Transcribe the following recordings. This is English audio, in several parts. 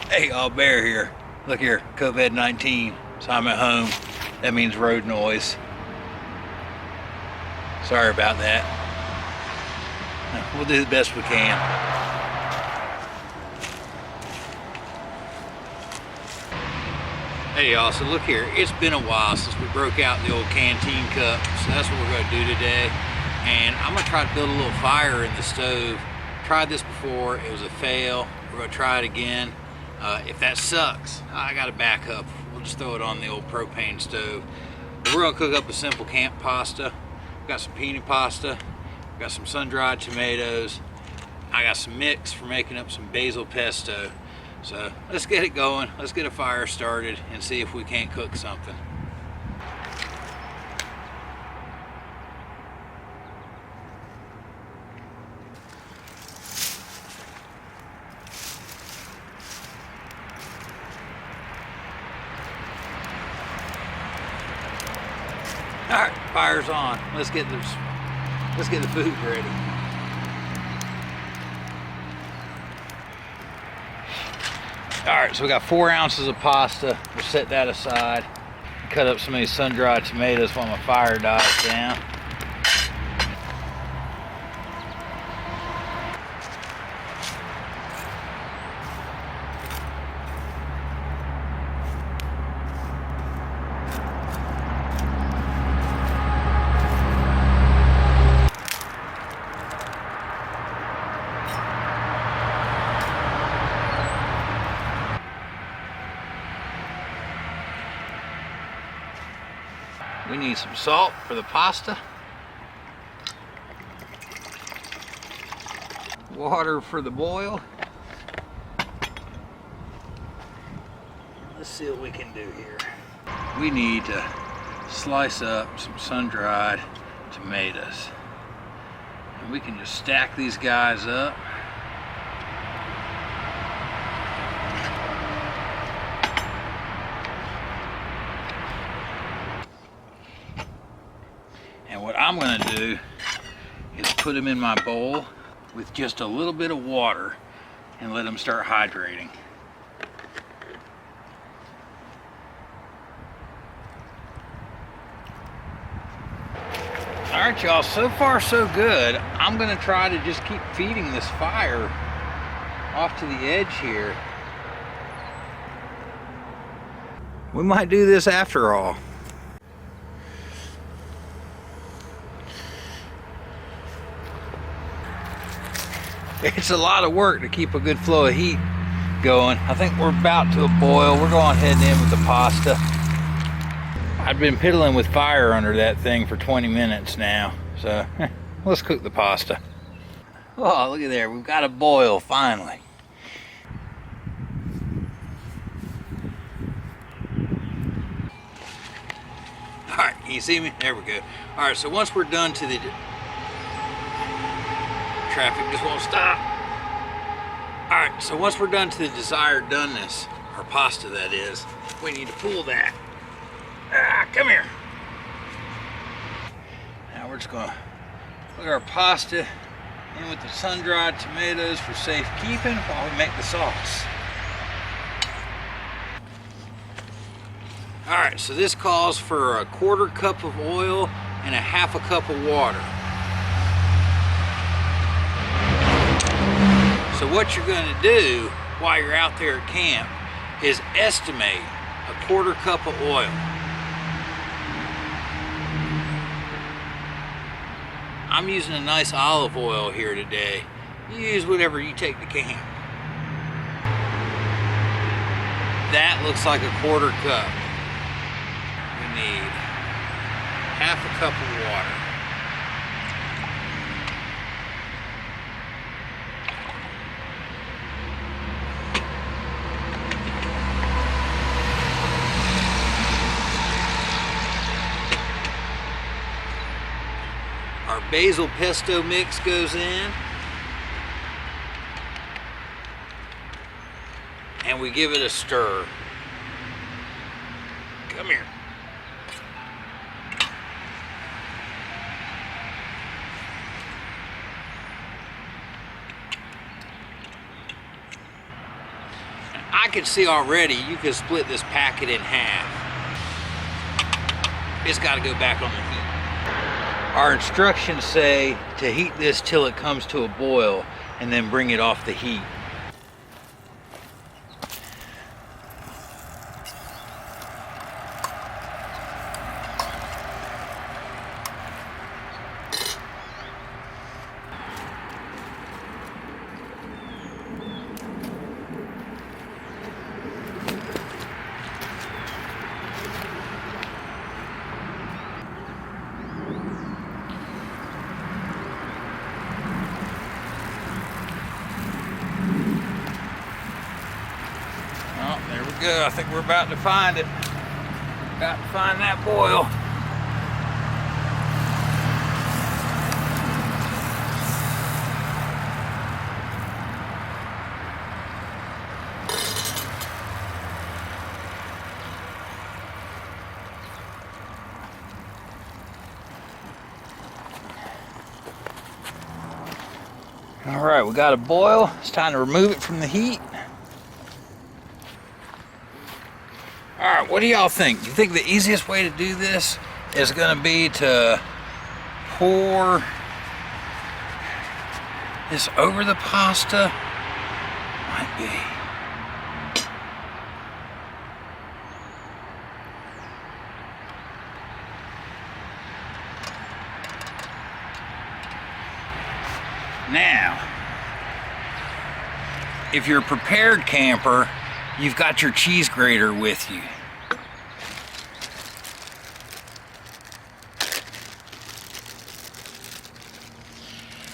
Hey, all bear here. Look here, COVID-19. So I'm at home. That means road noise. Sorry about that. We'll do the best we can. Hey y'all, so look here. It's been a while since we broke out the old Canteen cup. So that's what we're gonna do today. And I'm gonna try to build a little fire in the stove. Tried this before, it was a fail. We're gonna try it again. If that sucks, I gotta back up. We'll just throw it on the old propane stove. But we're gonna cook up a simple camp pasta. Got some penne pasta, got some sun-dried tomatoes. I got some mix for making up some basil pesto. So let's get it going. Let's get a fire started and see if we can't cook something. All right, fire's on. Let's get the food ready. All right, so we got 4 ounces of pasta. We'll set that aside. Cut up some of these sun-dried tomatoes while my fire dies down. We need some salt for the pasta. Water for the boil. Let's see what we can do here. We need to slice up some sun-dried tomatoes. And we can just stack these guys up. And what I'm going to do is put them in my bowl with just a little bit of water and let them start hydrating. All right, y'all, so far so good. I'm going to try to just keep feeding this fire off to the edge here. We might do this after all. It's a lot of work to keep a good flow of heat going. I think we're about to a boil. We're going heading in with the pasta. I've been piddling with fire under that thing for 20 minutes now. So let's cook the pasta. Oh, look at there. We've got a boil finally. All right, can you see me? There we go. All right, so once we're done to the traffic just won't stop. All right, so once we're done to the desired doneness, our pasta that is, we need to pull that. Come here. Now we're just gonna put our pasta in with the sun-dried tomatoes for safekeeping while we make the sauce. All right, so this calls for a 1/4 cup of oil and a 1/2 cup of water. So what you're going to do while you're out there at camp is estimate a 1/4 cup of oil. I'm using a nice olive oil here today. You use whatever you take to camp. That looks like a 1/4 cup. We need 1/2 cup of water. Our basil pesto mix goes in. And we give it a stir. Come here. I could see already you could split this packet in half. It's got to go back on the heat. Our instructions say to heat this till it comes to a boil and then bring it off the heat. There we go. I think we're about to find it. About to find that boil. All right, we got a boil. It's time to remove it from the heat. All right, what do y'all think? Do you think the easiest way to do this is gonna be to pour this over the pasta? Might be. Now, if you're a prepared camper, you've got your cheese grater with you.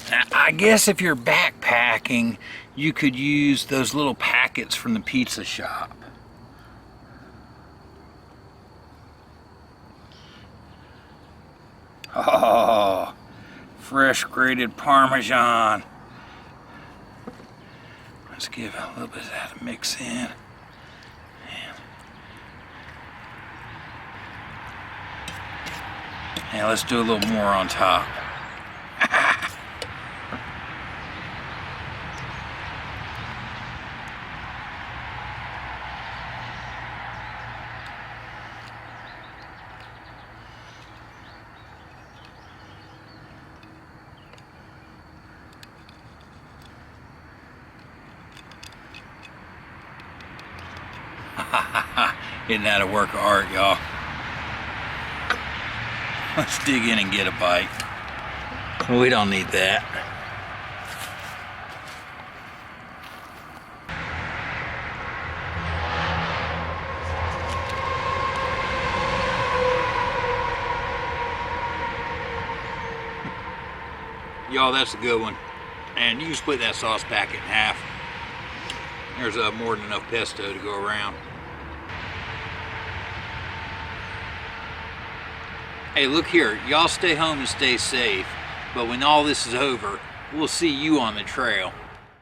Now, I guess if you're backpacking, you could use those little packets from the pizza shop. Oh, fresh grated Parmesan. Let's give a little bit of that a mix in. And let's do a little more on top. Isn't that a work of art, y'all? Let's dig in and get a bite. We don't need that. Y'all, that's a good one. And you can split that sauce packet in half. There's more than enough pesto to go around. Hey, look here, y'all stay home and stay safe, but when all this is over, we'll see you on the trail.